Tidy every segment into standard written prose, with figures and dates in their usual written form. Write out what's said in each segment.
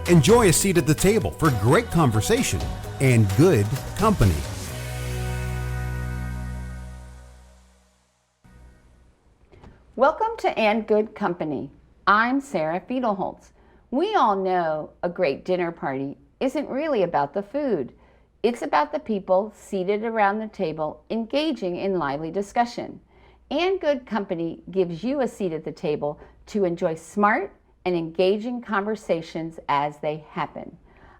Enjoy a seat at the table for great conversation and good company. Welcome to And Good Company. I'm Sarah Fiedelholtz. We all know a great dinner party isn't really about the food. It's about the people seated around the table engaging in lively discussion. And Good Company gives you a seat at the table to enjoy smart and engaging conversations as they happen.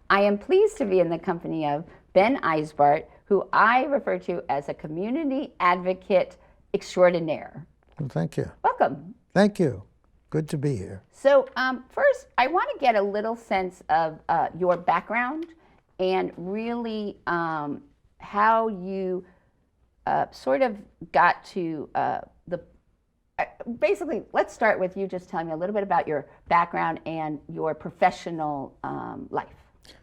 I am pleased to be in the company of Ben Eisbart, who I refer to as a community advocate extraordinaire. Well, thank you. Welcome. Thank you. Good to be here. So first, I want to get a little sense of your background and really how you sort of got to basically, let's start with you just telling me a little bit about your background and your professional life.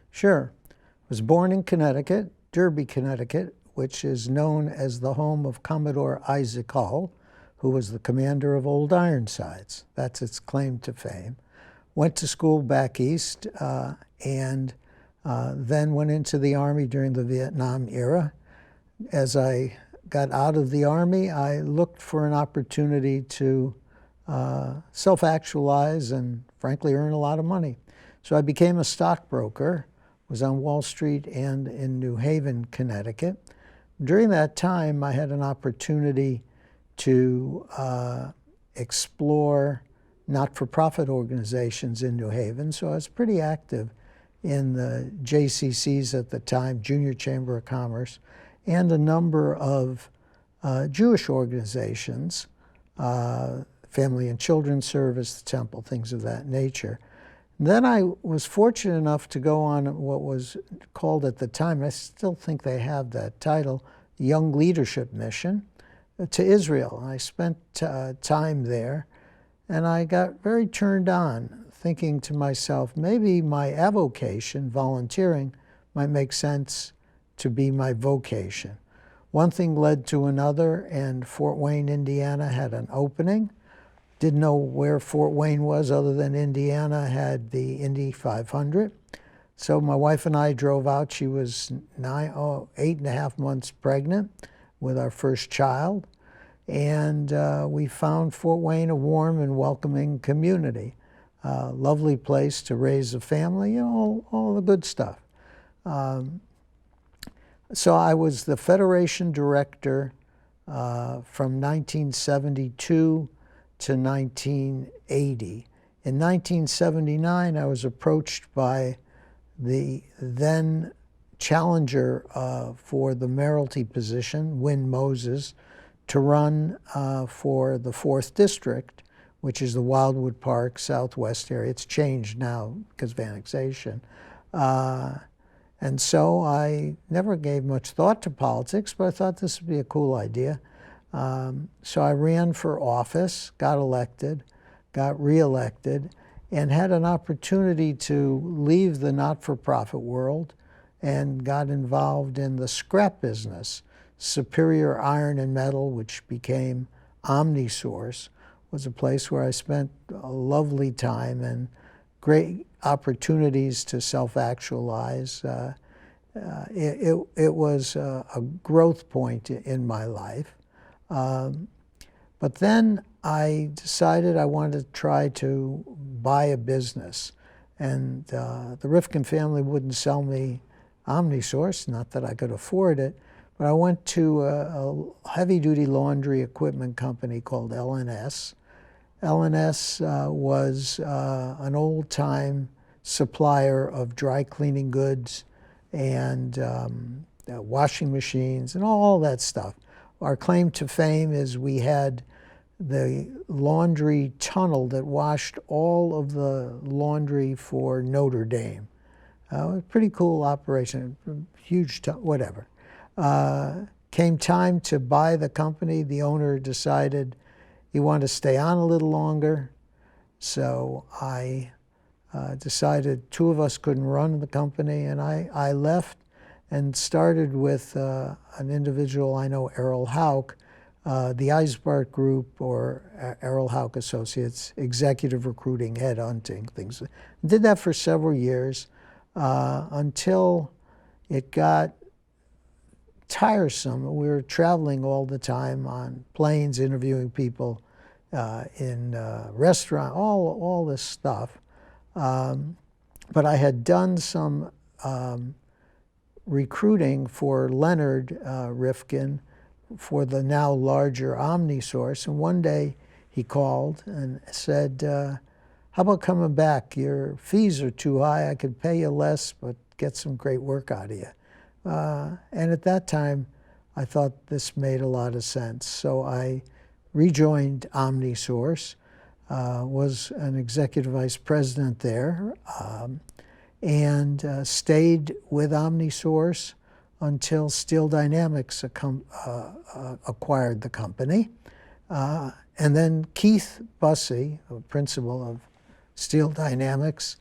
Sure. I was born in Connecticut, Derby, Connecticut, which is known as the home of Commodore Isaac Hull, who was the commander of Old Ironsides. That's its claim to fame. Went to school back east and then went into the Army during the Vietnam era. As I got out of the Army, I looked for an opportunity to self-actualize and frankly earn a lot of money. So I became a stockbroker, was on Wall Street and in New Haven, Connecticut. During that time, I had an opportunity to explore not-for-profit organizations in New Haven. So I was pretty active in the JCCs at the time, Junior Chamber of Commerce, and a number of Jewish organizations, Family and Children's Service, the Temple, things of that nature. And then I was fortunate enough to go on what was called at the time, and I still think they have that title, Young Leadership Mission, to Israel. I spent time there, and I got very turned on, thinking to myself, maybe my avocation, volunteering, might make sense to be my vocation. One thing led to another, and Fort Wayne, Indiana had an opening. Didn't know where Fort Wayne was other than Indiana had the Indy 500. So my wife and I drove out. She was 8.5 months pregnant with our first child. And we found Fort Wayne a warm and welcoming community. Lovely place to raise a family, all the good stuff. So I was the Federation director from 1972 to 1980. In 1979, I was approached by the then challenger for the mayoralty position, Win Moses, to run for the 4th District, which is the Wildwood Park Southwest area. It's changed now because of annexation. And so I never gave much thought to politics, but I thought this would be a cool idea. So I ran for office, got elected, got reelected, and had an opportunity to leave the not-for-profit world and got involved in the scrap business. Superior Iron and Metal, which became OmniSource, was a place where I spent a lovely time and great opportunities to self-actualize. It was a growth point in my life. But then I decided I wanted to try to buy a business. And the Rifkin family wouldn't sell me OmniSource, not that I could afford it, but I went to a heavy-duty laundry equipment company called L&S. L&S was an old-time supplier of dry cleaning goods and washing machines and all that stuff. Our claim to fame is we had the laundry tunnel that washed all of the laundry for Notre Dame. It was a pretty cool operation, huge, whatever. Came time to buy the company. The owner decided he wanted to stay on a little longer. So I decided 2 of us couldn't run the company, and I left and started with an individual I know, Errol Hauk, the Eisbart Group or Errol Houck Associates, executive recruiting, headhunting, things. Did that for several years until it got tiresome. We were traveling all the time on planes, interviewing people in restaurants, all this stuff. But I had done some recruiting for Leonard Rifkin for the now larger OmniSource. And one day he called and said, how about coming back? Your fees are too high. I could pay you less, but get some great work out of you. And at that time, I thought this made a lot of sense. So I rejoined OmniSource, was an executive vice president there, and stayed with OmniSource until Steel Dynamics acquired the company. And then Keith Bussey, a principal of Steel Dynamics,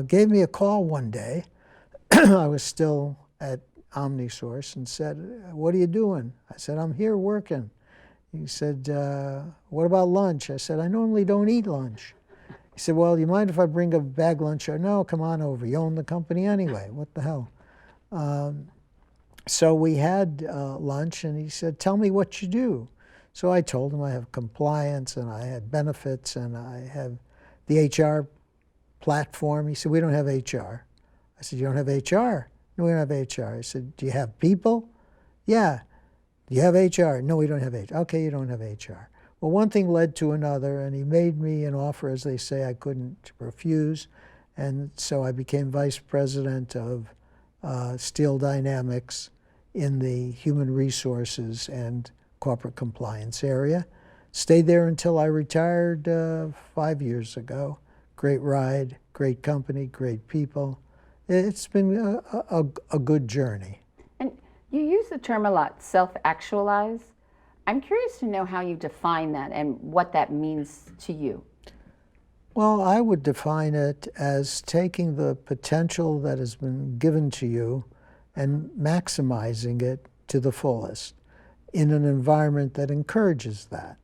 gave me a call one day. I was still at OmniSource and said, what are you doing? I said, I'm here working. He said, what about lunch? I said, I normally don't eat lunch. He said, well, you mind if I bring a bag lunch? No, come on over. You own the company anyway. What the hell? So we had lunch, and he said, tell me what you do. So I told him I have compliance, and I had benefits, and I have the HR platform. He said, we don't have HR. I said, you don't have HR? No, we don't have HR. I said, do you have people? Yeah. Do you have HR? No, we don't have HR. Okay, you don't have HR. Well, one thing led to another, and he made me an offer, as they say, I couldn't refuse. And so I became vice president of Steel Dynamics in the human resources and corporate compliance area. Stayed there until I retired 5 years ago. Great ride, great company, great people. It's been a good journey. And you use the term a lot, self-actualize. I'm curious to know how you define that and what that means to you. Well, I would define it as taking the potential that has been given to you and maximizing it to the fullest in an environment that encourages that.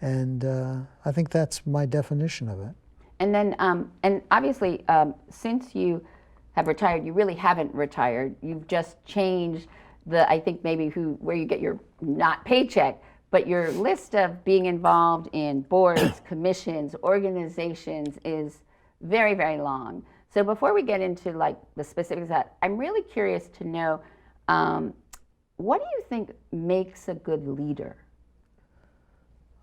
And I think that's my definition of it. And then, and obviously, since you have retired, you really haven't retired. You've just changed I think maybe where you get your not paycheck, but your list of being involved in boards, commissions, organizations is very, very long. So before we get into like the specifics of that, I'm really curious to know, what do you think makes a good leader?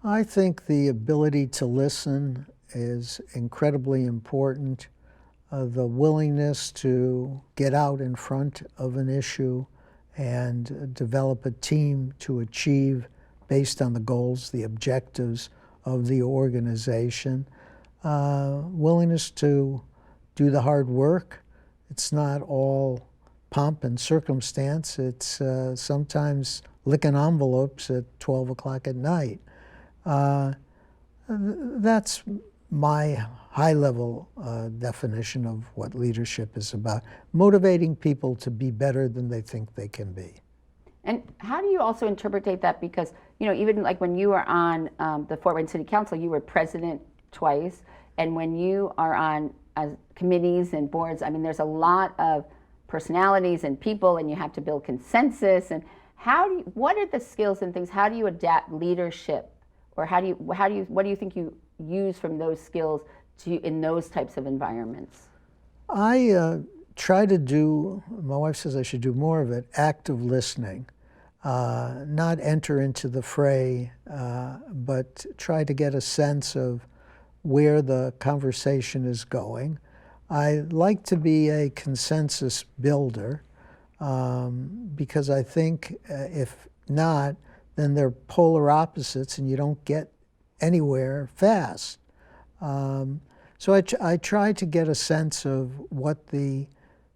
I think the ability to listen is incredibly important. The willingness to get out in front of an issue and develop a team to achieve based on the goals, the objectives of the organization. Willingness to do the hard work. It's not all pomp and circumstance. It's sometimes licking envelopes at 12 o'clock at night. That's my high-level definition of what leadership is about, motivating people to be better than they think they can be. And how do you also interpret that? Because, you know, even like when you were on the Fort Wayne City Council, you were president twice, and when you are on committees and boards, I mean, there's a lot of personalities and people, and you have to build consensus. And what are the skills and things? How do you adapt leadership, or what do you think you use from those skills in those types of environments? I try to do, my wife says I should do more of it, active listening. Not enter into the fray, but try to get a sense of where the conversation is going. I like to be a consensus builder because I think if not, then they're polar opposites and you don't get anywhere fast. So I try to get a sense of what the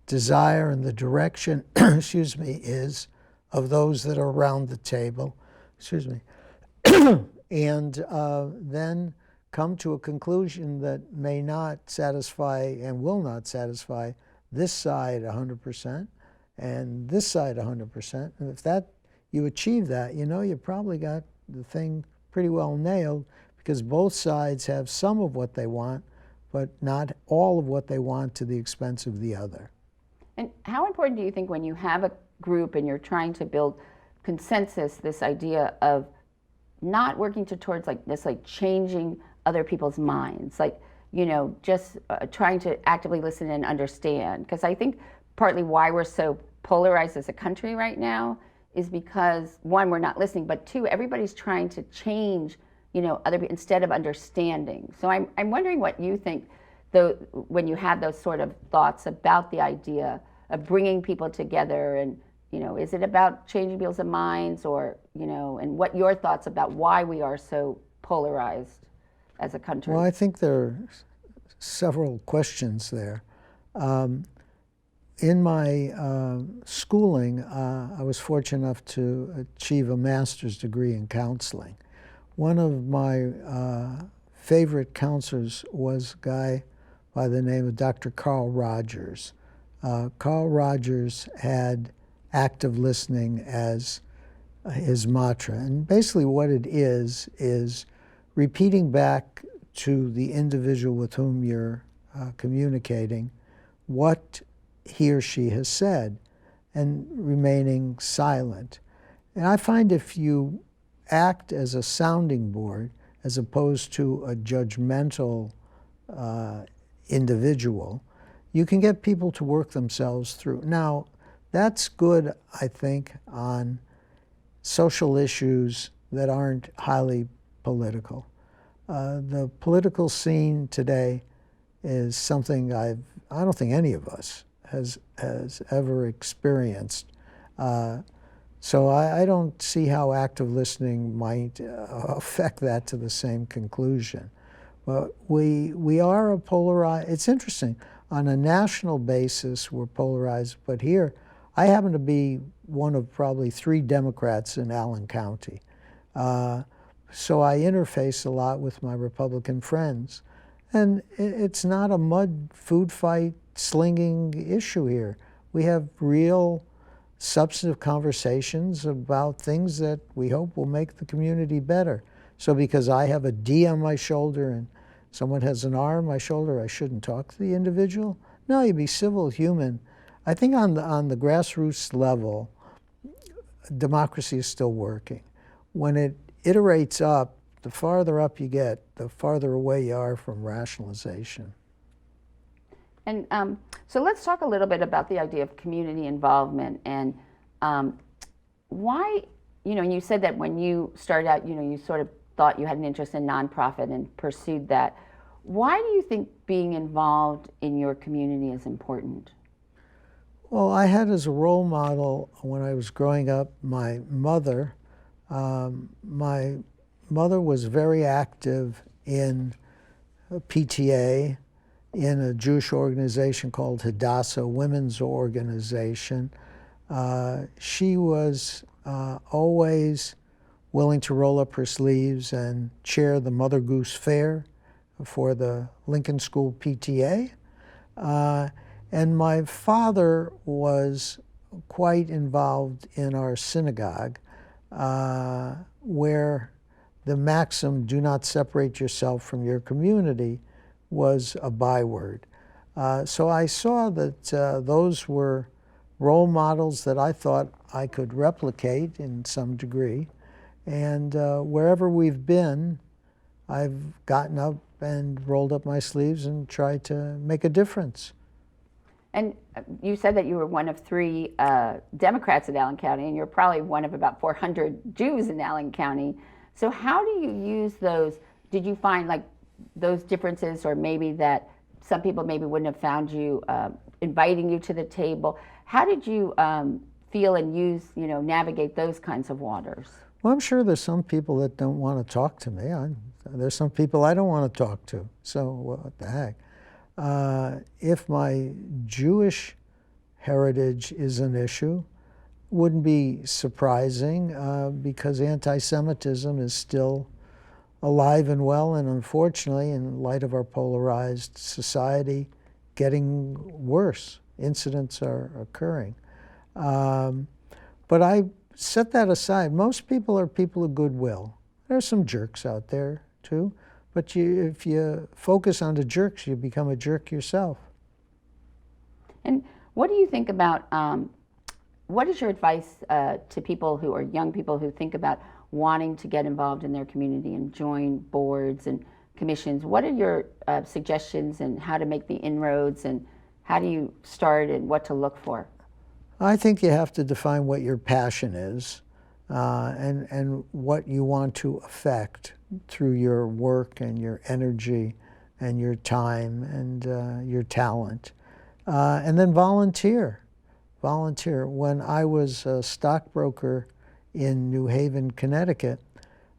desire and the direction, excuse me, is of those that are around the table, excuse me, and then come to a conclusion that may not satisfy and will not satisfy this side 100% and this side 100%. And if you achieve that, you know, you probably got the thing pretty well nailed, because both sides have some of what they want, but not all of what they want to the expense of the other. And how important do you think, when you have a group and you're trying to build consensus, this idea of not working towards like this, like changing other people's minds, like, you know, just trying to actively listen and understand? Because I think partly why we're so polarized as a country right now is because, one, we're not listening, but two, everybody's trying to change, you know, other people instead of understanding. So I'm wondering what you think, though, when you have those sort of thoughts about the idea of bringing people together, and, you know, is it about changing people's minds, or, you know, and what your thoughts about why we are so polarized as a country? Well, I think there are several questions there. In my schooling, I was fortunate enough to achieve a master's degree in counseling. One of my favorite counselors was a guy by the name of Dr. Carl Rogers. Carl Rogers had active listening as his mantra. And basically what it is repeating back to the individual with whom you're communicating what he or she has said, and remaining silent. And I find if you act as a sounding board as opposed to a judgmental individual, you can get people to work themselves through. Now, that's good, I think, on social issues that aren't highly political. The political scene today is something I don't think any of us has ever experienced. So I don't see how active listening might affect that to the same conclusion. But we are a polarized, it's interesting, on a national basis we're polarized, but here I happen to be one of probably 3 Democrats in Allen County. So I interface a lot with my Republican friends. And it's not a mud food fight slinging issue here. We have real substantive conversations about things that we hope will make the community better. So because I have a D on my shoulder and someone has an R on my shoulder, I shouldn't talk to the individual? No, you be civil, human. I think on the grassroots level, democracy is still working. When it iterates up, the farther up you get, the farther away you are from rationalization. And so let's talk a little bit about the idea of community involvement, and why, you know, and you said that when you started out, you know, you sort of thought you had an interest in nonprofit and pursued that. Why do you think being involved in your community is important? Well, I had as a role model when I was growing up my mother. My mother was very active in PTA, in a Jewish organization called Hadassah, women's organization. She was always willing to roll up her sleeves and chair the Mother Goose Fair for the Lincoln School PTA. And my father was quite involved in our synagogue, where the maxim, do not separate yourself from your community, was a byword. So I saw that those were role models that I thought I could replicate in some degree. And wherever we've been, I've gotten up and rolled up my sleeves and tried to make a difference. And you said that you were one of 3 Democrats in Allen County, and you're probably one of about 400 Jews in Allen County. So how do you use those? Did you find like those differences, or maybe that some people maybe wouldn't have found you inviting you to the table? How did you feel and use, you know, navigate those kinds of waters? Well, I'm sure there's some people that don't want to talk to me. There's some people I don't want to talk to. So what the heck? If my Jewish heritage is an issue, wouldn't be surprising because anti-Semitism is still alive and well, and unfortunately, in light of our polarized society, getting worse. Incidents are occurring. But I set that aside. Most people are people of goodwill. There's some jerks out there too, but if you focus on the jerks, you become a jerk yourself. And what do you think about, what is your advice to people who are young people who think about wanting to get involved in their community and join boards and commissions? What are your suggestions and how to make the inroads, and how do you start and what to look for? I think you have to define what your passion is and what you want to affect through your work and your energy and your time and your talent. And then volunteer. Volunteer. When I was a stockbroker in New Haven, Connecticut,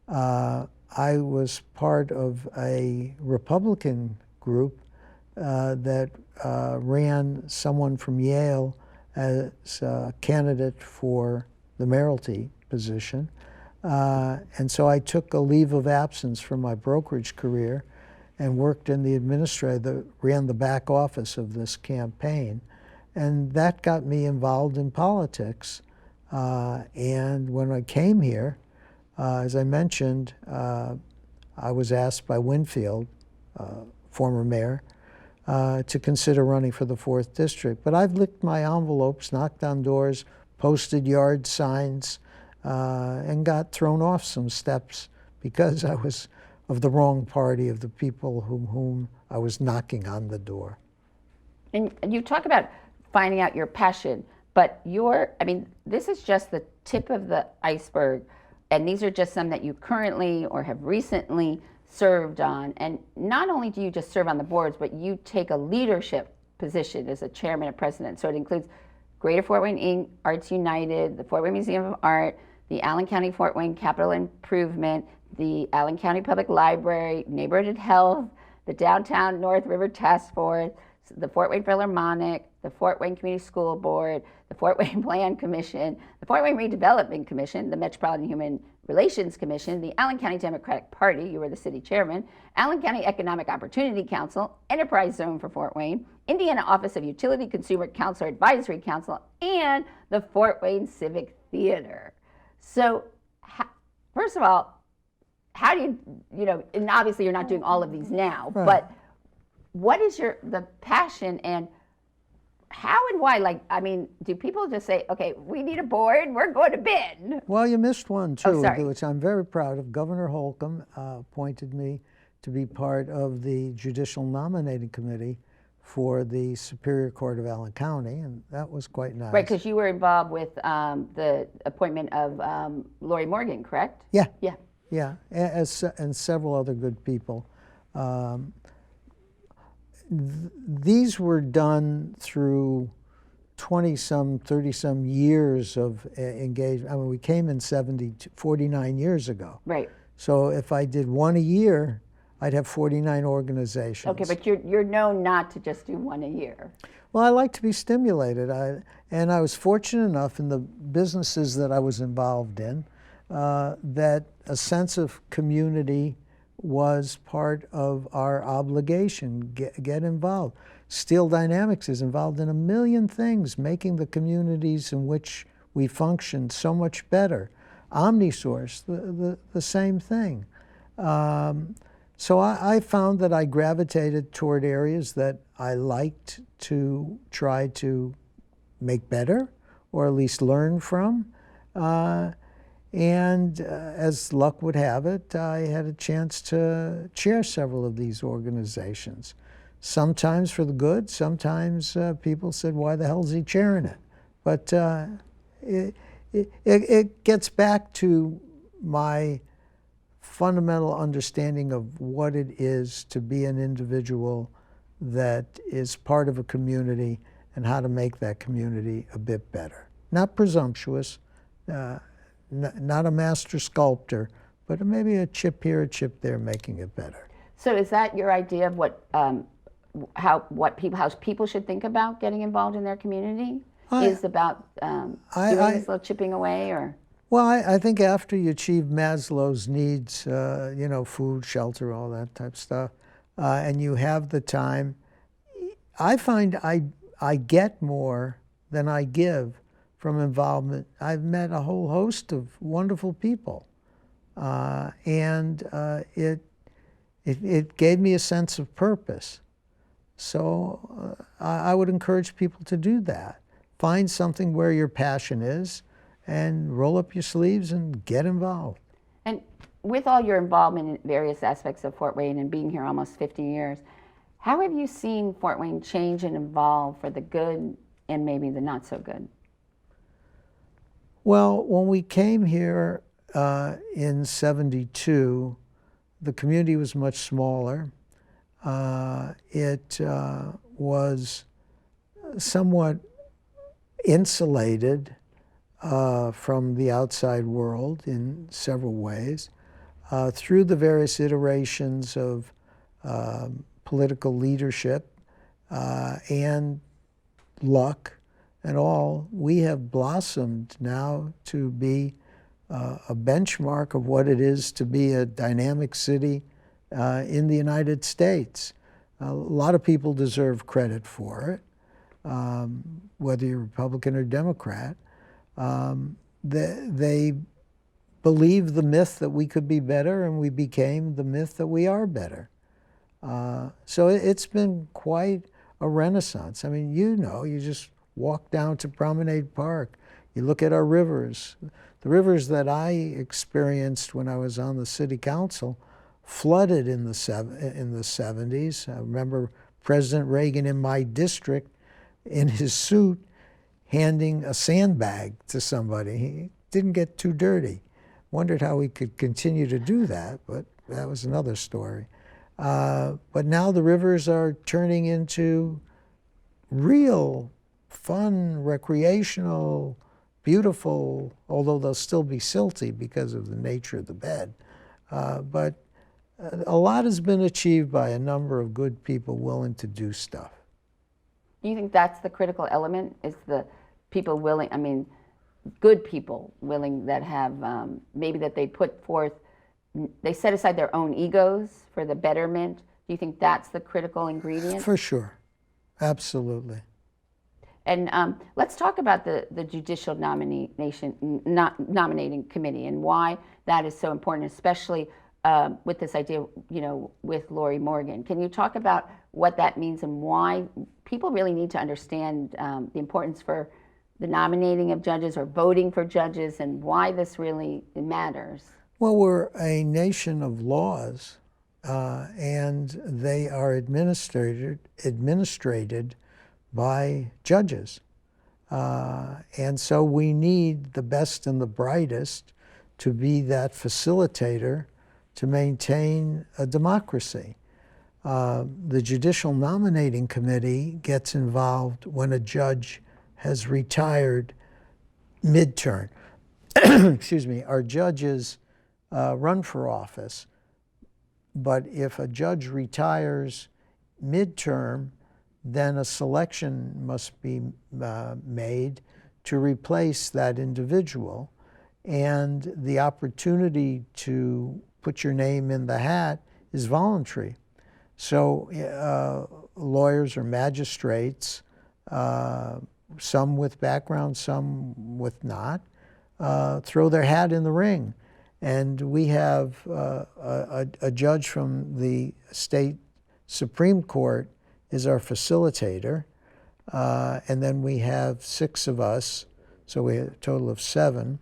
I was part of a Republican group that ran someone from Yale as a candidate for the mayoralty position. And so I took a leave of absence from my brokerage career and worked in the administrator, ran the back office of this campaign. And that got me involved in politics. And when I came here, as I mentioned, I was asked by Winfield, former mayor, to consider running for the 4th District. But I've licked my envelopes, knocked on doors, posted yard signs, and got thrown off some steps because I was of the wrong party, of the people whom I was knocking on the door. And you talk about finding out your passion, but this is just the tip of the iceberg, and these are just some that you currently or have recently served on. And not only do you just serve on the boards, but you take a leadership position as a chairman and president. So it includes Greater Fort Wayne Inc., Arts United, the Fort Wayne Museum of Art, the Allen County Fort Wayne Capital Improvement, the Allen County Public Library, Neighborhood Health, the Downtown North River Task Force, the Fort Wayne Philharmonic, the Fort Wayne Community School Board, the Fort Wayne Plan Commission, the Fort Wayne Redevelopment Commission, the Metropolitan Human Relations Commission, the Allen County Democratic Party, you were the city chairman, Allen County Economic Opportunity Council, Enterprise Zone for Fort Wayne, Indiana Office of Utility Consumer Counselor Advisory Council, and the Fort Wayne Civic Theater. So, first of all, how do you, and obviously you're not doing all of these now, right, but what is the passion, and how and why? Do people just say, okay, we need a board, we're going to bid? Well, you missed one too, sorry. which I'm very proud of. Governor Holcomb appointed me to be part of the Judicial Nominating Committee for the Superior Court of Allen County, and that was quite nice. Right, because you were involved with the appointment of Lori Morgan, correct? Yeah. Yeah. Yeah, and several other good people. These were done through 20-some, 30-some years of engagement. I mean, we came in 49 years ago. Right. So if I did one a year, I'd have 49 organizations. Okay, but you're known not to just do one a year. Well, I like to be stimulated. And I was fortunate enough in the businesses that I was involved in that a sense of community was part of our obligation. Get involved. Steel Dynamics is involved in a million things, making the communities in which we function so much better. OmniSource, the same thing. So I found that I gravitated toward areas that I liked to try to make better, or at least learn from. And as luck would have it, I had a chance to chair several of these organizations. Sometimes for the good, sometimes people said, why the hell is he chairing it? But it gets back to my fundamental understanding of what it is to be an individual that is part of a community and how to make that community a bit better. Not presumptuous, not a master sculptor, but maybe a chip here, a chip there, making it better. So is that your idea of how people should think about getting involved in their community? Is about doing this little chipping away, or? Well, I think after you achieve Maslow's needs, food, shelter, all that type of stuff, and you have the time, I find I get more than I give from involvement. I've met a whole host of wonderful people It gave me a sense of purpose. So I would encourage people to do that. Find something where your passion is and roll up your sleeves and get involved. And with all your involvement in various aspects of Fort Wayne and being here almost 50 years, how have you seen Fort Wayne change and evolve for the good and maybe the not so good? Well, when we came here in '72, the community was much smaller. It was somewhat insulated from the outside world in several ways. Through the various iterations of political leadership and luck and all, we have blossomed now to be a benchmark of what it is to be a dynamic city in the United States. A lot of people deserve credit for it, whether you're Republican or Democrat. They believed the myth that we could be better, and we became the myth that we are better. So it's been quite a renaissance. I mean, you just walk down to Promenade Park, you look at our rivers. The rivers that I experienced when I was on the city council flooded in the 70s. I remember President Reagan in my district in his suit handing a sandbag to somebody. He didn't get too dirty. Wondered how he could continue to do that, but that was another story. But now the rivers are turning into real fun, recreational, beautiful, although they'll still be silty because of the nature of the bed. But a lot has been achieved by a number of good people willing to do stuff. Do you think that's the critical element, is the people willing, I mean, good people willing that have, maybe that they put forth, they set aside their own egos for the betterment? Do you think that's the critical ingredient? For sure. Absolutely. And let's talk about the judicial nominating committee and why that is so important, especially with this idea, with Lori Morgan. Can you talk about what that means and why people really need to understand the importance for the nominating of judges or voting for judges, and why this really matters? Well, we're a nation of laws, and they are administrated by judges. And so we need the best and the brightest to be that facilitator to maintain a democracy. The Judicial Nominating Committee gets involved when a judge has retired midterm. Excuse me, our judges run for office, but if a judge retires midterm, then a selection must be made to replace that individual. And the opportunity to put your name in the hat is voluntary. So lawyers or magistrates, some with background, some with not, throw their hat in the ring. And we have a judge from the state Supreme Court is our facilitator, and then we have 6 of us, so we have a total of 7,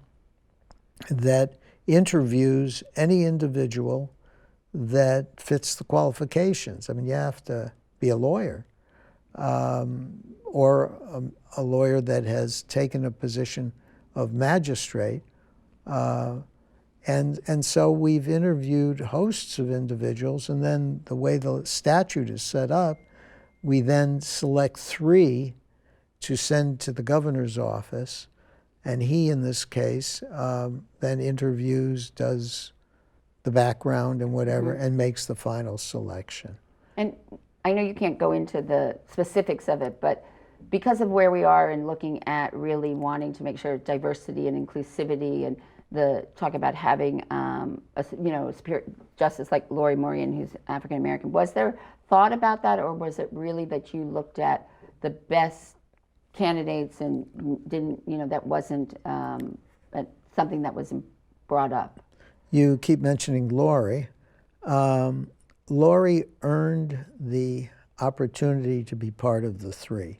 that interviews any individual that fits the qualifications. I mean, you have to be a lawyer, or a lawyer that has taken a position of magistrate, and so we've interviewed hosts of individuals, and then the way the statute is set up, we then select 3 to send to the governor's office, and he, in this case, then interviews, does the background and whatever, and makes the final selection. And I know you can't go into the specifics of it, but because of where we are and looking at really wanting to make sure diversity and inclusivity, and the talk about having a spirit justice like Lori Morgan, who's African American, was there thought about that, or was it really that you looked at the best candidates and didn't, that wasn't something that was brought up? You keep mentioning Lori. Lori earned the opportunity to be part of the three.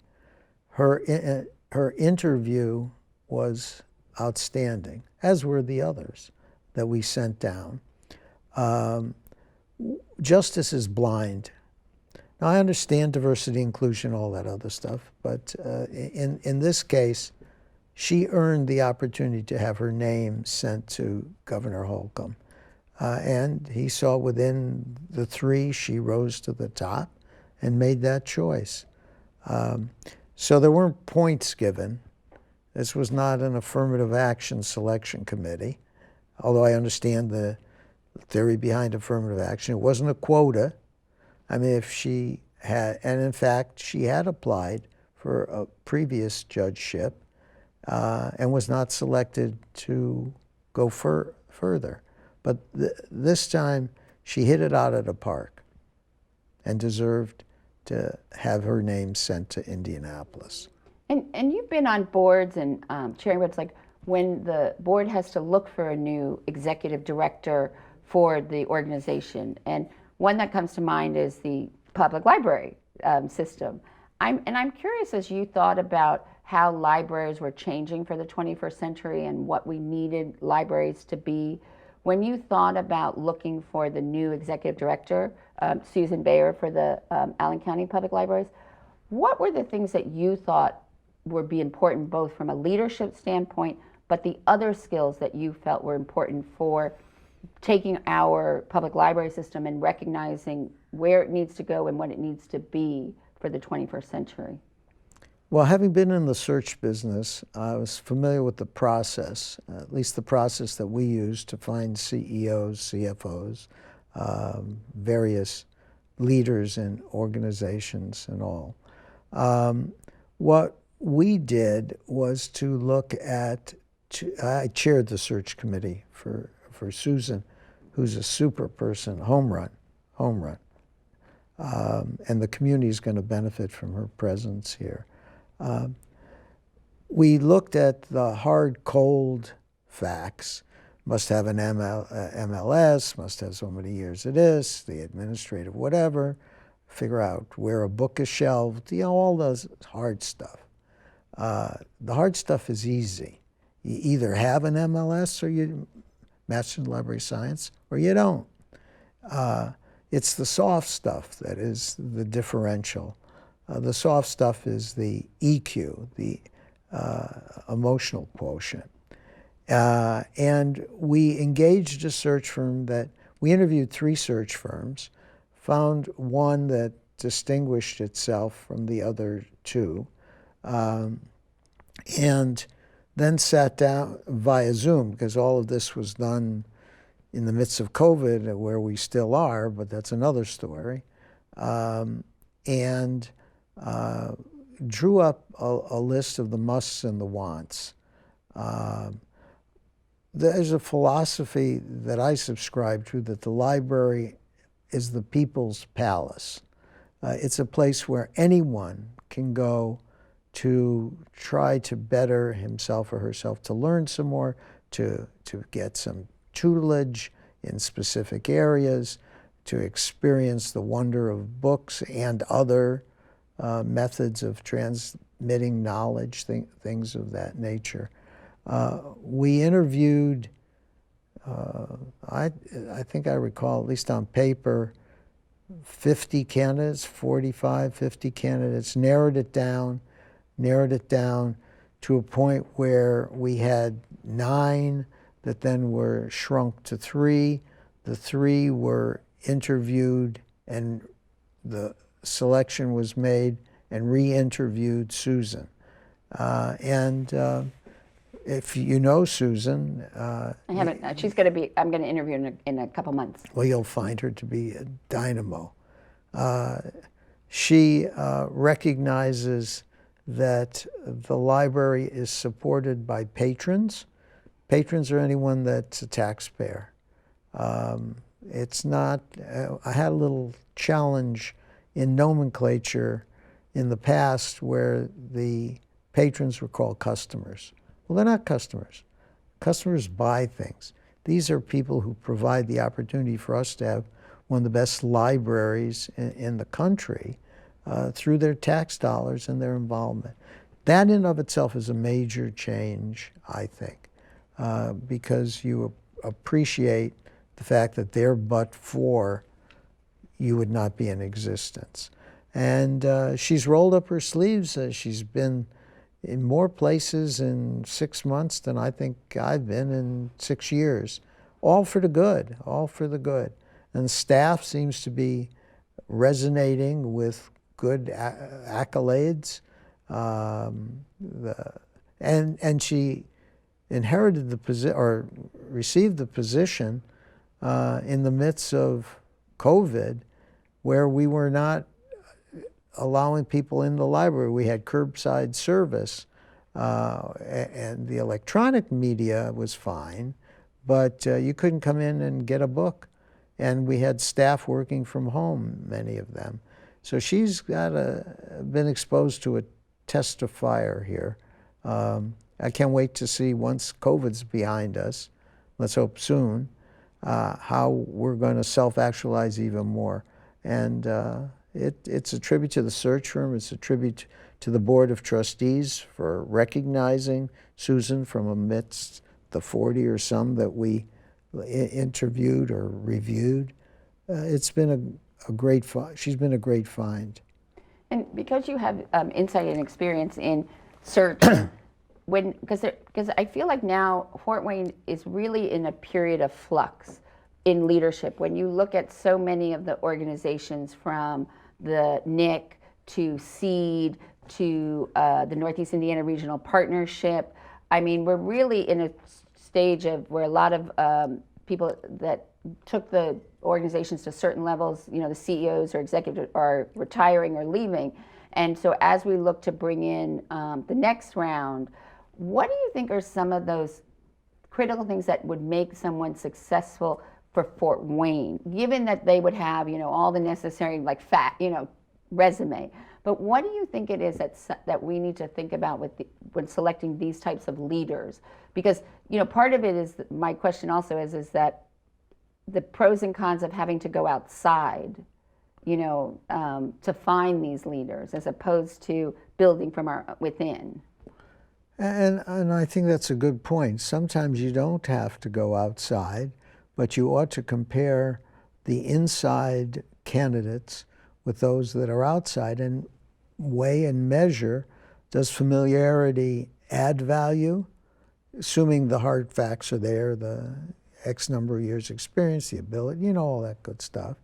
Her interview was outstanding, as were the others that we sent down. Justice is blind. Now, I understand diversity, inclusion, all that other stuff, but in this case, she earned the opportunity to have her name sent to Governor Holcomb. And he saw within the three, she rose to the top and made that choice. So there weren't points given. This was not an affirmative action selection committee, although I understand the theory behind affirmative action. It wasn't a quota. I mean, if she had, and in fact, she had applied for a previous judgeship and was not selected to go further. But this time, she hit it out of the park and deserved to have her name sent to Indianapolis. And you've been on boards and chairing boards, like when the board has to look for a new executive director for the organization. And one that comes to mind is the public library system. I'm curious, as you thought about how libraries were changing for the 21st century and what we needed libraries to be, when you thought about looking for the new executive director, Susan Bayer for the Allen County Public Libraries, what were the things that you thought would be important both from a leadership standpoint, but the other skills that you felt were important for taking our public library system and recognizing where it needs to go and what it needs to be for the 21st century? Well, having been in the search business, I was familiar with the process, at least the process that we use to find CEOs, CFOs, various leaders in organizations and all. What we did was to look at, I chaired the search committee for Susan, who's a super person, home run. And the community is going to benefit from her presence here. We looked at the hard, cold facts. Must have an MLS, must have so many years of this, the administrative whatever, figure out where a book is shelved, all those hard stuff. The hard stuff is easy. You either have an MLS or you Master in Library Science, or you don't. It's the soft stuff that is the differential. The soft stuff is the EQ, the emotional quotient. And we engaged a search firm we interviewed 3 search firms, found one that distinguished itself from the other 2, and then sat down via Zoom, because all of this was done in the midst of COVID, where we still are, but that's another story, and drew up a list of the musts and the wants. There's a philosophy that I subscribe to, that the library is the people's palace. It's a place where anyone can go to try to better himself or herself, to learn some more, to get some tutelage in specific areas, to experience the wonder of books and other methods of transmitting knowledge, things of that nature. We interviewed, I think I recall, at least on paper, 50 candidates, 45, 50 candidates, narrowed it down to a point where we had 9 that then were shrunk to 3. The 3 were interviewed, and the selection was made, and re-interviewed Susan. If you know Susan, I haven't. I'm going to interview her in a couple months. Well, you'll find her to be a dynamo. She recognizes that the library is supported by patrons. Patrons are anyone that's a taxpayer. It's not, I had a little challenge in nomenclature in the past where the patrons were called customers. Well, they're not customers. Customers buy things. these are people who provide the opportunity for us to have one of the best libraries in the country through their tax dollars and their involvement. That in of itself is a major change, I think, because you appreciate the fact that they're but for you would not be in existence. And she's rolled up her sleeves. She's been in more places in 6 months than I think I've been in 6 years. All for the good, all for the good. And staff seems to be resonating with good accolades. And she inherited the position, or received the position in the midst of COVID, where we were not allowing people in the library. We had curbside service, and the electronic media was fine, but you couldn't come in and get a book. And we had staff working from home, many of them. So she's been exposed to a test of fire here. I can't wait to see, once COVID's behind us, let's hope soon, how we're going to self-actualize even more. And it's a tribute to the search firm. It's a tribute to the Board of Trustees for recognizing Susan from amidst the 40 or some that we interviewed or reviewed. It's been a great she's been a great find. And because you have insight and experience in search, because I feel like now Fort Wayne is really in a period of flux in leadership. When you look at so many of the organizations, from the NIC to SEED to the Northeast Indiana Regional Partnership, I mean, we're really in a stage of where a lot of people that took the organizations to certain levels, you know, the CEOs or executives are retiring or leaving. And so as we look to bring in the next round, what do you think are some of those critical things that would make someone successful for Fort Wayne, given that they would have, you know, all the necessary, like, resume? But what do you think it is that we need to think about when selecting these types of leaders? Because, you know, part of it is, my question also is that the pros and cons of having to go outside, you know, to find these leaders, as opposed to building from within. And I think that's a good point. Sometimes you don't have to go outside, but you ought to compare the inside candidates with those that are outside and weigh and measure, does familiarity add value, assuming the hard facts are there, the X number of years experience, the ability, you know, all that good stuff.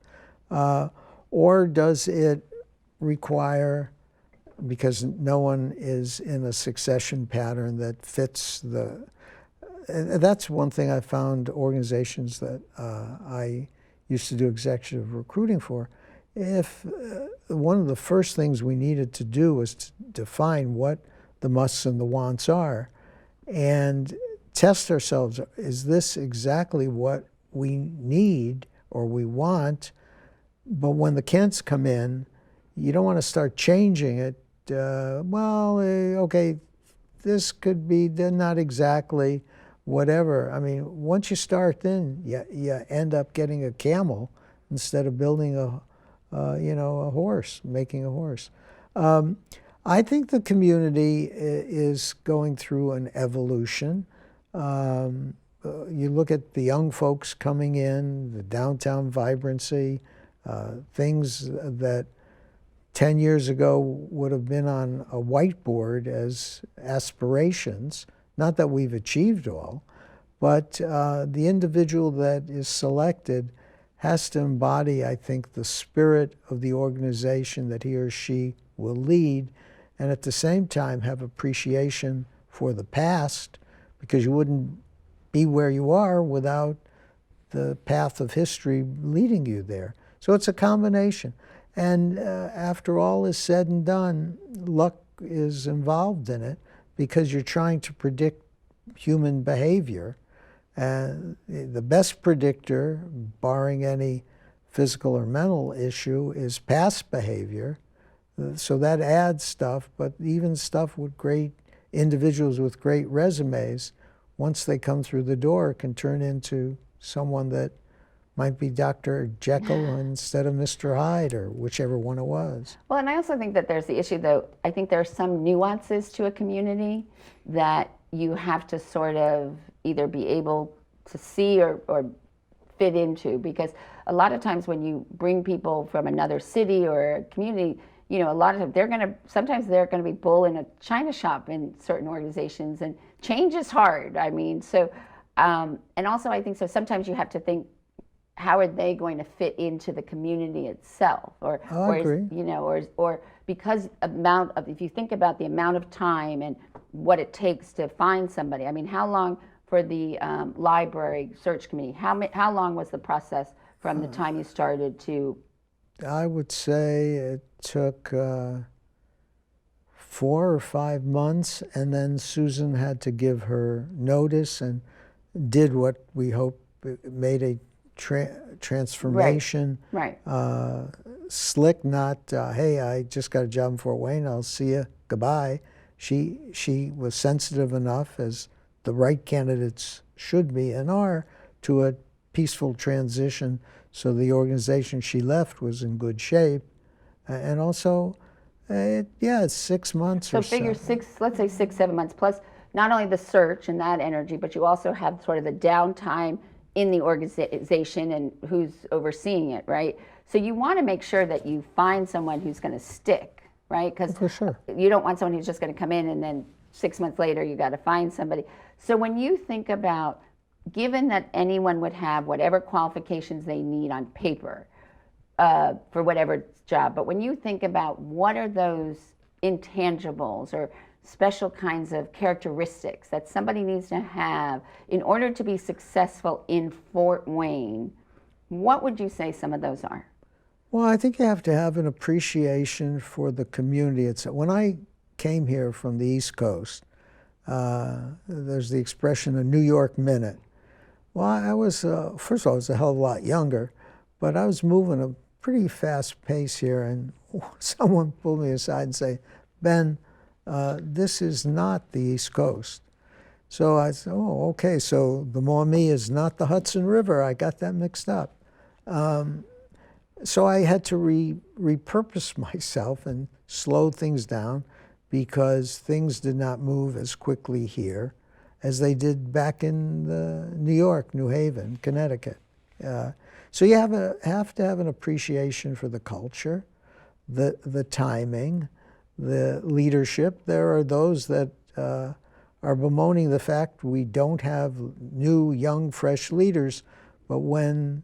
Or does it require, because no one is in a succession pattern that fits that's one thing I found organizations that I used to do executive recruiting for. If one of the first things we needed to do was to define what the musts and the wants are, and test ourselves, is this exactly what we need or we want? But when the Kents come in, you don't want to start changing it. Okay, this could be not exactly whatever. I mean, once you start, then you end up getting a camel instead of building a horse, making a horse. I think the community is going through an evolution. You look at the young folks coming in, the downtown vibrancy, things that 10 years ago would have been on a whiteboard as aspirations. Not that we've achieved all, but the individual that is selected has to embody, I think, the spirit of the organization that he or she will lead, and at the same time have appreciation for the past, because you wouldn't be where you are without the path of history leading you there. So it's a combination. And after all is said and done, luck is involved in it, because you're trying to predict human behavior. And the best predictor, barring any physical or mental issue, is past behavior. So that adds stuff, but even stuff with great individuals with great resumes once they come through the door, can turn into someone that might be Dr. Jekyll instead of Mr. Hyde, or whichever one it was. Well, and I also think that there's the issue, though. I think there are some nuances to a community that you have to sort of either be able to see or fit into, because a lot of times when you bring people from another city or a community, you know, a lot of times sometimes they're gonna be bull in a china shop in certain organizations, and change is hard. I mean, so, and also I think so sometimes you have to think, how are they going to fit into the community itself, or agree. you know, or because if you think about the amount of time and what it takes to find somebody. I mean, how long for the library search committee? How long was the process from the time you started to? I would say it took 4 or 5 months, and then Susan had to give her notice and did what we hope made a transformation. Right. Slick, not, hey, I just got a job in Fort Wayne, I'll see you, goodbye. She was sensitive enough, as the right candidates should be and are, to a peaceful transition, so the organization she left was in good shape. And also, it's 6 months or so. So figure let's say 6, 7 months, plus not only the search and that energy, but you also have sort of the downtime in the organization and who's overseeing it, right? So you want to make sure that you find someone who's going to stick, right? Because for sure, you don't want someone who's just going to come in and then 6 months later you got to find somebody. So when you think about, given that anyone would have whatever qualifications they need on paper for whatever job, but when you think about what are those intangibles or special kinds of characteristics that somebody needs to have in order to be successful in Fort Wayne, what would you say some of those are? Well, I think you have to have an appreciation for the community. When I came here from the East Coast, there's the expression, a New York minute. Well, I was, first of all, I was a hell of a lot younger, but I was moving a pretty fast pace here, and someone pulled me aside and say, Ben, this is not the East Coast. So I said, oh, okay, so the Maumee is not the Hudson River. I got that mixed up. So I had to repurpose myself and slow things down, because things did not move as quickly here as they did back in New York, New Haven, Connecticut. So you have to have an appreciation for the culture, the timing, the leadership. There are those that are bemoaning the fact we don't have new, young, fresh leaders, but when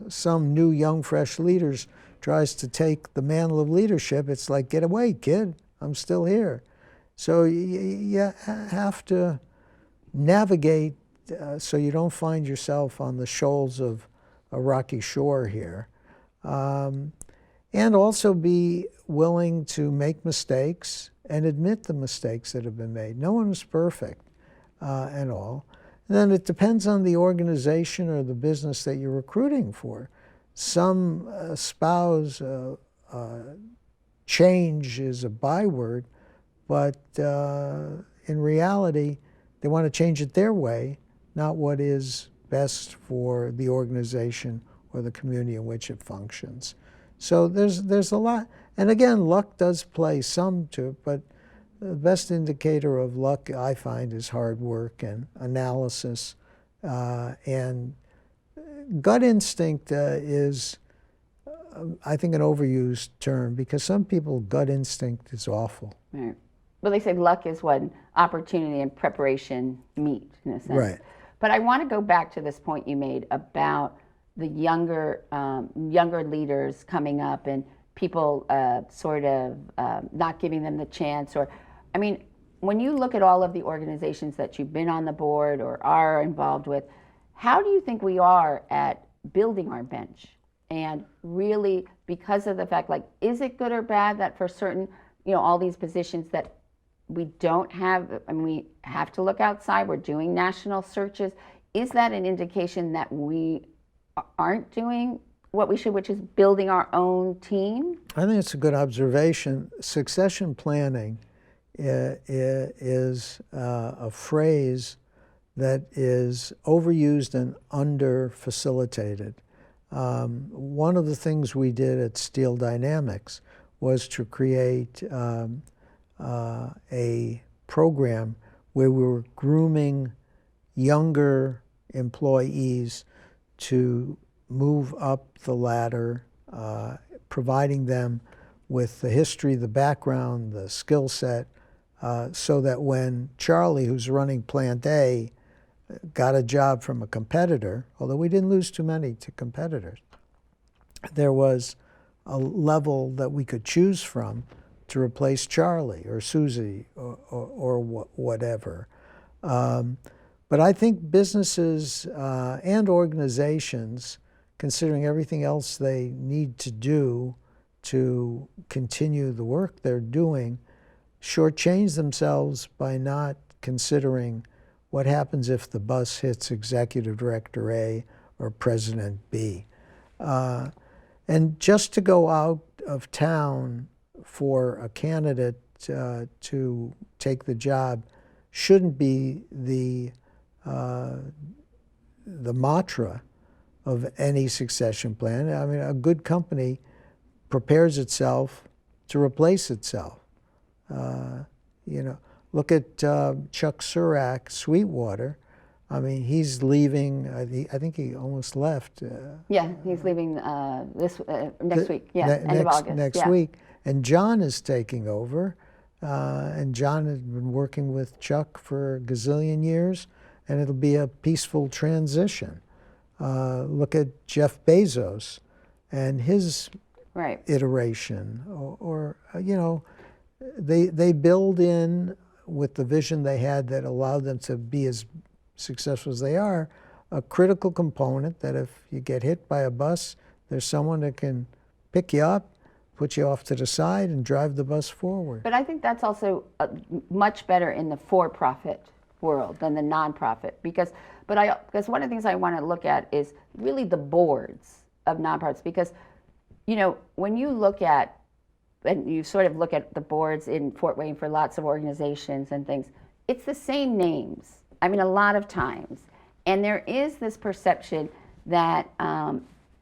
some new, young, fresh leaders tries to take the mantle of leadership, it's like, get away, kid, I'm still here. So you have to navigate so you don't find yourself on the shoals of a rocky shore here. And also be willing to make mistakes and admit the mistakes that have been made. No one is perfect and all. And then it depends on the organization or the business that you're recruiting for. Some espouse change is a byword, but in reality, they want to change it their way, not what is best for the organization or the community in which it functions. So there's a lot. And again, luck does play some to it, but the best indicator of luck, I find, is hard work and analysis. And gut instinct is, I think, an overused term, because some people, gut instinct is awful. Right. Well, they say luck is when opportunity and preparation meet, in a sense. Right. But I want to go back to this point you made about the younger leaders coming up and people sort of not giving them the chance. Or, I mean, when you look at all of the organizations that you've been on the board or are involved with, how do you think we are at building our bench? And really, because of the fact, like, is it good or bad that for certain, all these positions that we don't have, I mean, we have to look outside, we're doing national searches. Is that an indication that we aren't doing what we should, which is building our own team? I think it's a good observation. Succession planning is a phrase that is overused and under-facilitated. One of the things we did at Steel Dynamics was to create a program where we were grooming younger employees to move up the ladder, providing them with the history, the background, the skill set, so that when Charlie, who's running Plant A, got a job from a competitor, although we didn't lose too many to competitors, there was a level that we could choose from to replace Charlie or Susie or whatever. But I think businesses and organizations, considering everything else they need to do to continue the work they're doing, shortchange themselves by not considering what happens if the bus hits Executive Director A or President B. And just to go out of town for a candidate to take the job shouldn't be the mantra of any succession plan. I mean, a good company prepares itself to replace itself. Look at Chuck Surak, Sweetwater. I mean, he's leaving. I think he almost left. Yeah, he's leaving next week. Yeah, end of August. Next week, and John is taking over. And John has been working with Chuck for a gazillion years, and it'll be a peaceful transition. Look at Jeff Bezos and his iteration, or they build in with the vision they had that allowed them to be as successful as they are, a critical component that if you get hit by a bus, there's someone that can pick you up, put you off to the side, and drive the bus forward. But I think that's also much better in the for-profit world than the nonprofit, because one of the things I want to look at is really the boards of nonprofits, because when you look at, and you sort of look at the boards in Fort Wayne for lots of organizations and things, it's the same names. I mean, a lot of times. And there is this perception that,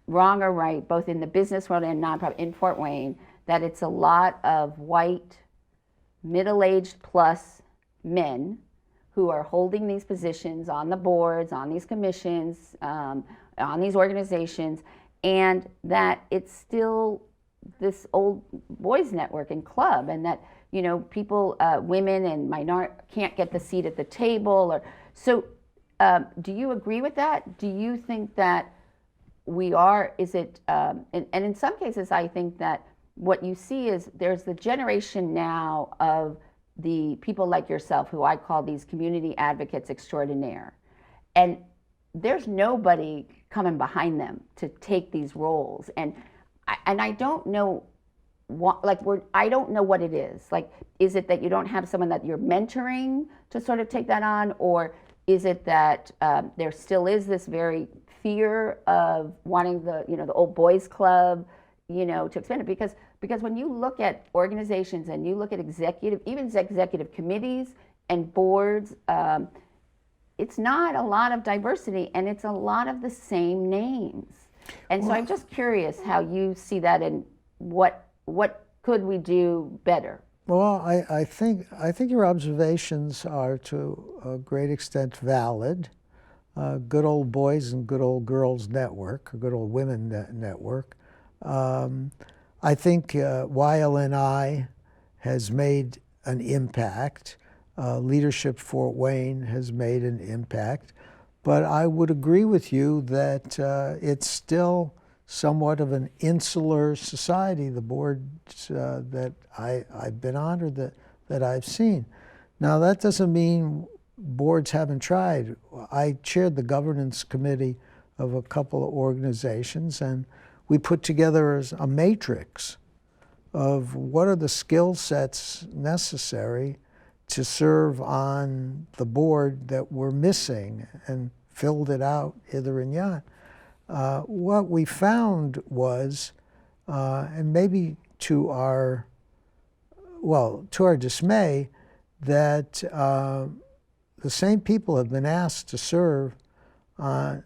wrong or right, both in the business world and nonprofit in Fort Wayne, that it's a lot of white, middle-aged plus men who are holding these positions on the boards, on these commissions, on these organizations, and that it's still this old boys network and club, and that people, women and minority can't get the seat at the table. Or so. Do you agree with that? Do you think that we are? Is it? And in some cases, I think that what you see is there's the generation now of the people like yourself, who I call these community advocates extraordinaire, and there's nobody coming behind them to take these roles. And I don't know I don't know what it is. Like, is it that you don't have someone that you're mentoring to sort of take that on, or is it that there still is this very fear of wanting the old boys club, to expand it? Because when you look at organizations and you look at executive committees and boards, it's not a lot of diversity, and it's a lot of the same names. And so I'm just curious how you see that, and what could we do better? Well, I think your observations are to a great extent valid. Good old boys and good old girls network, or good old women network. I think YLNI has made an impact. Leadership Fort Wayne has made an impact. But I would agree with you that it's still somewhat of an insular society, the boards that I've been on, or that I've seen. Now, that doesn't mean boards haven't tried. I chaired the governance committee of a couple of organizations, and we put together a matrix of what are the skill sets necessary to serve on the board that we're missing, and filled it out hither and yon. What we found was, and maybe to our dismay, that the same people have been asked to serve on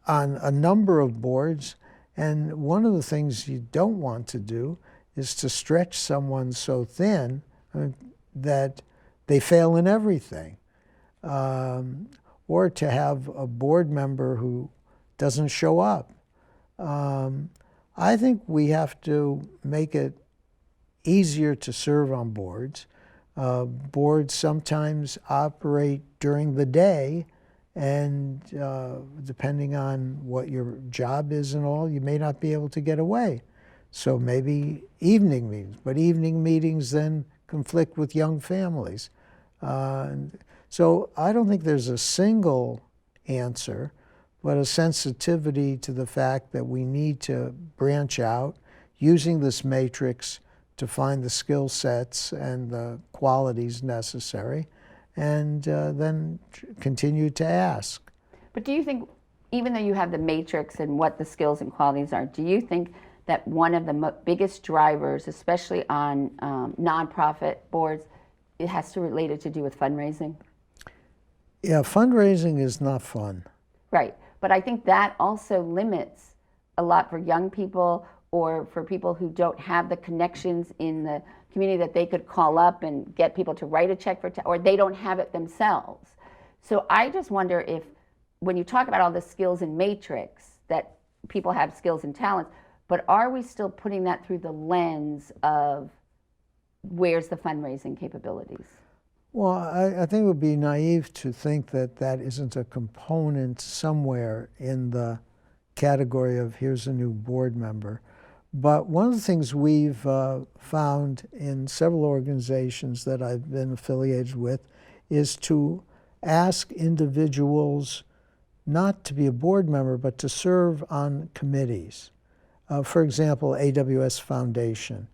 a number of boards, and one of the things you don't want to do is to stretch someone so thin that they fail in everything, or to have a board member who doesn't show up. I think we have to make it easier to serve on boards. Boards sometimes operate during the day, and depending on what your job is and all, you may not be able to get away. So maybe evening meetings, but evening meetings then conflict with young families. So I don't think there's a single answer, but a sensitivity to the fact that we need to branch out using this matrix to find the skill sets and the qualities necessary, and then continue to ask. But do you think, even though you have the matrix and what the skills and qualities are, do you think that one of the biggest drivers, especially on nonprofit boards, it has to relate it to do with fundraising? Yeah, fundraising is not fun. Right, but I think that also limits a lot for young people or for people who don't have the connections in the community that they could call up and get people to write a check for, or they don't have it themselves. So I just wonder if, when you talk about all the skills in matrix, that people have skills and talents, but are we still putting that through the lens of where's the fundraising capabilities? Well, I think it would be naive to think that that isn't a component somewhere in the category of here's a new board member. But one of the things we've found in several organizations that I've been affiliated with is to ask individuals not to be a board member, but to serve on committees. For example, AWS Foundation.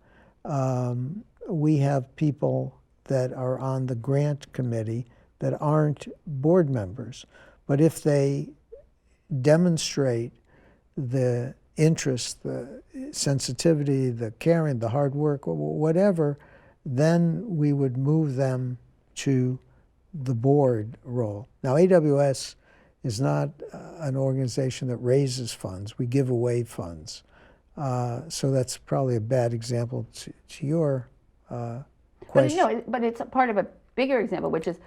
We have people that are on the grant committee that aren't board members. But if they demonstrate the interest, the sensitivity, the caring, the hard work, whatever, then we would move them to the board role. Now, AWS is not an organization that raises funds. We give away funds. So that's probably a bad example to your question. But, no, but it's a part of a bigger example, which is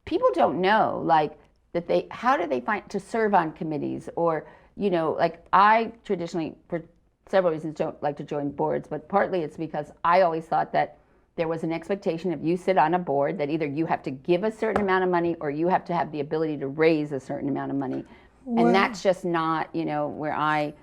people don't know, like, that how do they find to serve on committees? Or, you know, like, I traditionally, for several reasons, don't like to join boards, but partly it's because I always thought that there was an expectation if you sit on a board that either you have to give a certain amount of money or you have to have the ability to raise a certain amount of money. And that's just not, you know, where I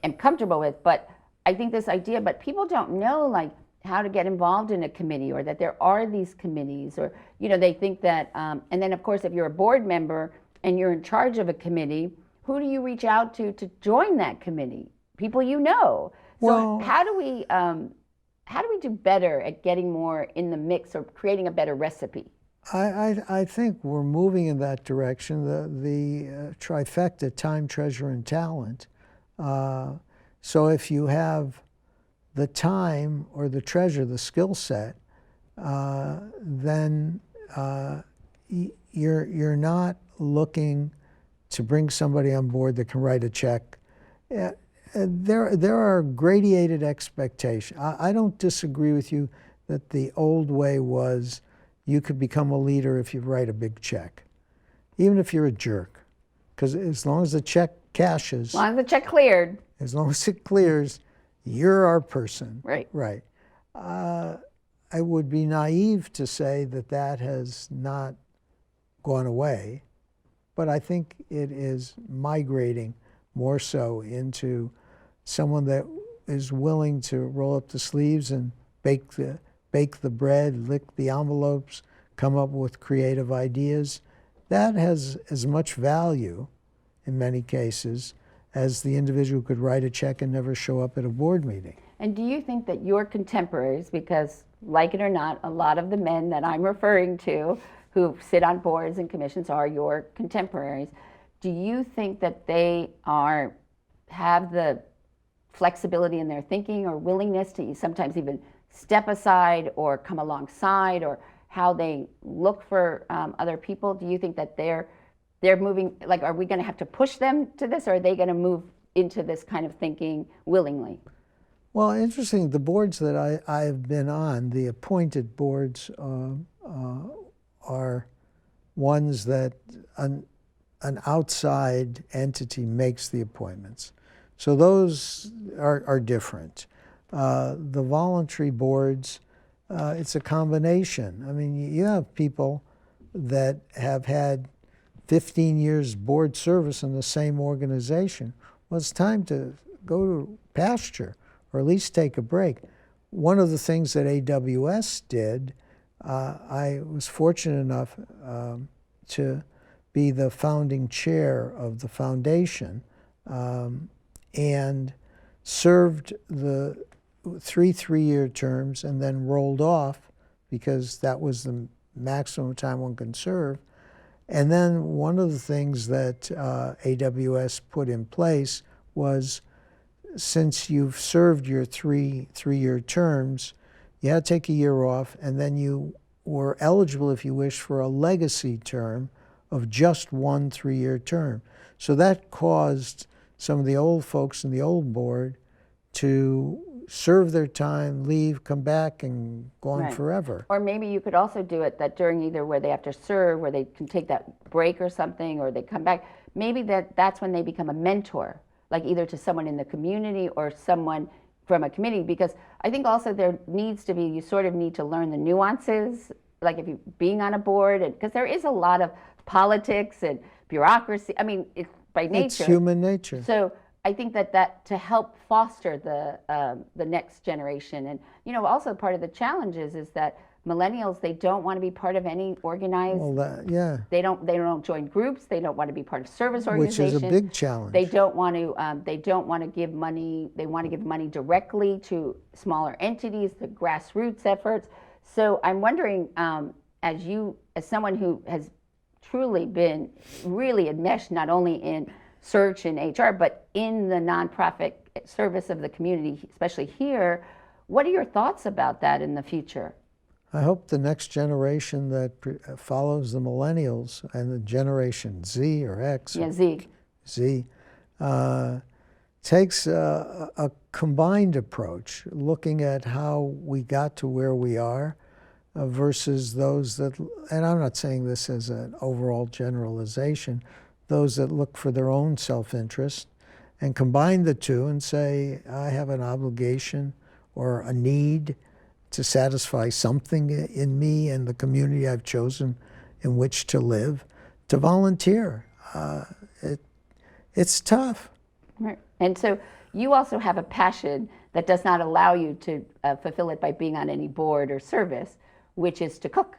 am comfortable with. But I think this idea, but people don't know, like, how to get involved in a committee, or that there are these committees, or, you know, they think that, and then of course, if you're a board member and you're in charge of a committee, who do you reach out to join that committee? People you know. So well, how do we do better at getting more in the mix or creating a better recipe? I think we're moving in that direction. The trifecta: time, treasure, and talent. So if you have the time or the treasure, the skill set, then you're not looking to bring somebody on board that can write a check. There are gradated expectations. I don't disagree with you that the old way was you could become a leader if you write a big check, even if you're a jerk, because as long as the check cashes, As long as the check cleared. as long as it clears, you're our person. Right. Right. I would be naive to say that that has not gone away, but I think it is migrating more so into someone that is willing to roll up the sleeves and bake the bread, lick the envelopes, come up with creative ideas. That has as much value in many cases as the individual who could write a check and never show up at a board meeting. And do you think that your contemporaries, because like it or not, a lot of the men that I'm referring to who sit on boards and commissions are your contemporaries, do you think that they have the flexibility in their thinking or willingness to sometimes even step aside or come alongside, or how they look for other people? Do you think that they're moving, like, are we going to have to push them to this, or are they going to move into this kind of thinking willingly? Well, interesting, the boards that I've been on, the appointed boards, are ones that an outside entity makes the appointments. So those are different. The voluntary boards, it's a combination. I mean, you have people that have had 15 years board service in the same organization. Well, it's time to go to pasture, or at least take a break. One of the things that AWS did, I was fortunate enough to be the founding chair of the foundation, and served the three-year terms and then rolled off because that was the maximum time one can serve. And then one of the things that AWS put in place was, since you've served your three-year terms, you had to take a year off, and then you were eligible, if you wish, for a legacy term of just one 3-year term. So that caused some of the old folks in the old board to serve their time, leave, come back, and go on forever. Or maybe you could also do it that during either where they have to serve, where they can take that break or something, or they come back, maybe that's when they become a mentor, like either to someone in the community or someone from a committee. Because I think also there needs to be, you sort of need to learn the nuances, like if you being on a board, and because there is a lot of politics and bureaucracy. I mean, it's by nature. It's human nature. So I think that to help foster the next generation, and also part of the challenges is that millennials, they don't want to be part of any organized. Well, yeah. They don't join groups. They don't want to be part of service organizations. Which is a big challenge. They don't want to. They don't want to give money. They want to give money directly to smaller entities, the grassroots efforts. So I'm wondering, as someone who has truly been really enmeshed not only in search and HR, but in the nonprofit service of the community, especially here, what are your thoughts about that in the future? I hope the next generation that follows the millennials and the generation Z or X, Z, takes a combined approach, looking at how we got to where we are versus those that, and I'm not saying this as an overall generalization, those that look for their own self-interest, and combine the two and say, I have an obligation or a need to satisfy something in me and the community I've chosen in which to live, to volunteer. It's tough. Right. And so you also have a passion that does not allow you to fulfill it by being on any board or service, which is to cook.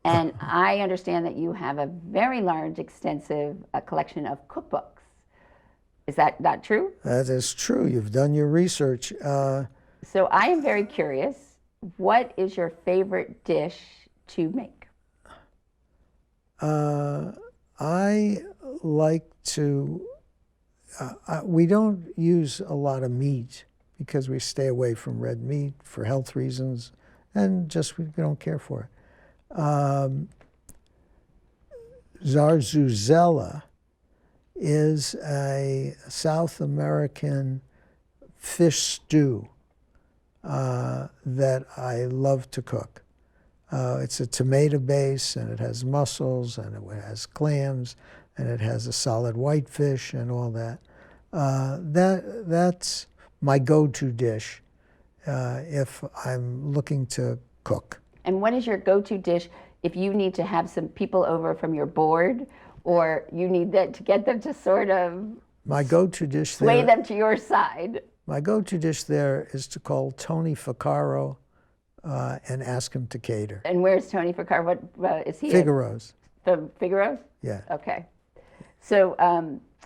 And I understand that you have a very large, extensive collection of cookbooks. Is that not true? That is true. You've done your research. So I am very curious. What is your favorite dish to make? I like to, we don't use a lot of meat because we stay away from red meat for health reasons, and just we don't care for it. Zarzuzela is a South American fish stew that I love to cook. It's a tomato base, and it has mussels, and it has clams, and it has a solid whitefish and all that. That's my go-to dish if I'm looking to cook. And what is your go-to dish if you need to have some people over from your board, or you need to get them to sort of my go-to dish sway them to your side? My go-to dish there is to call Tony Ficcaro and ask him to cater. And where's Tony Ficcaro? What is he? Figaro's. The Figaro's? Yeah. Okay. So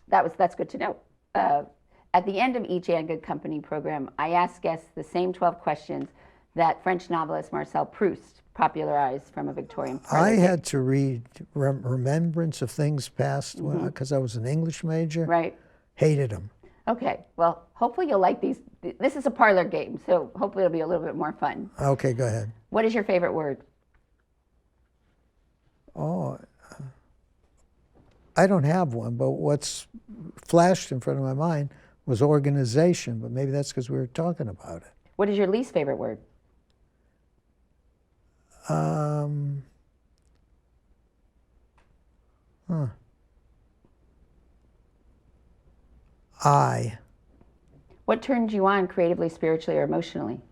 that's good to know. At the end of each And Good Company program, I ask guests the same 12 questions that French novelist Marcel Proust popularized from a Victorian period. I had to read Remembrance of Things Past because I was an English major. Right. Hated them. Okay. Well, hopefully you'll like these. This is a parlor game, so hopefully it'll be a little bit more fun. Okay, go ahead. What is your favorite word? Oh, I don't have one, but what's flashed in front of my mind was organization, but maybe that's because we were talking about it. What is your least favorite word? I. What turns you on creatively, spiritually, or emotionally?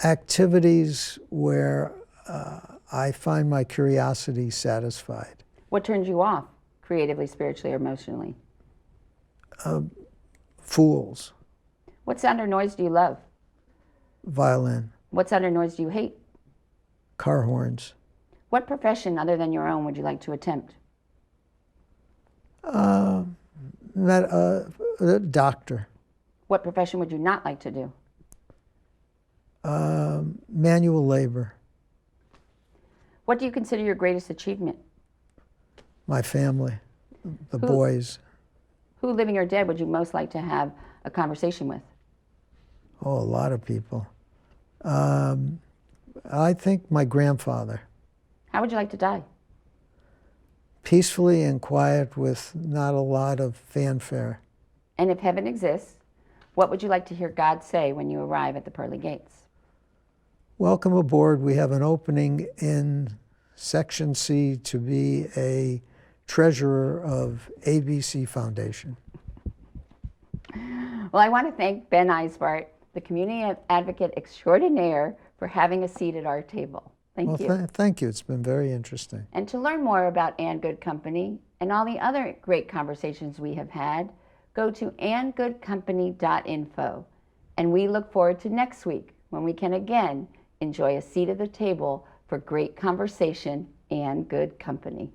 Activities where I find my curiosity satisfied. What turns you off creatively, spiritually, or emotionally? Fools. What sound or noise do you love? Violin. What sound or noise do you hate? Car horns. What profession other than your own would you like to attempt? Doctor. What profession would you not like to do? Manual labor. What do you consider your greatest achievement? My family. The boys. Who, living or dead, would you most like to have a conversation with? Oh, a lot of people. I think my grandfather. How would you like to die? Peacefully and quiet with not a lot of fanfare. And if heaven exists, what would you like to hear God say when you arrive at the pearly gates? Welcome aboard. We have an opening in Section C to be a treasurer of ABC Foundation. Well, I want to thank Ben Eisbart, the community advocate extraordinaire, for having a seat at our table. Thank you. Thank you. It's been very interesting. And to learn more about And Good Company and all the other great conversations we have had, go to andgoodcompany.info. And we look forward to next week when we can again enjoy a seat at the table for great conversation and good company.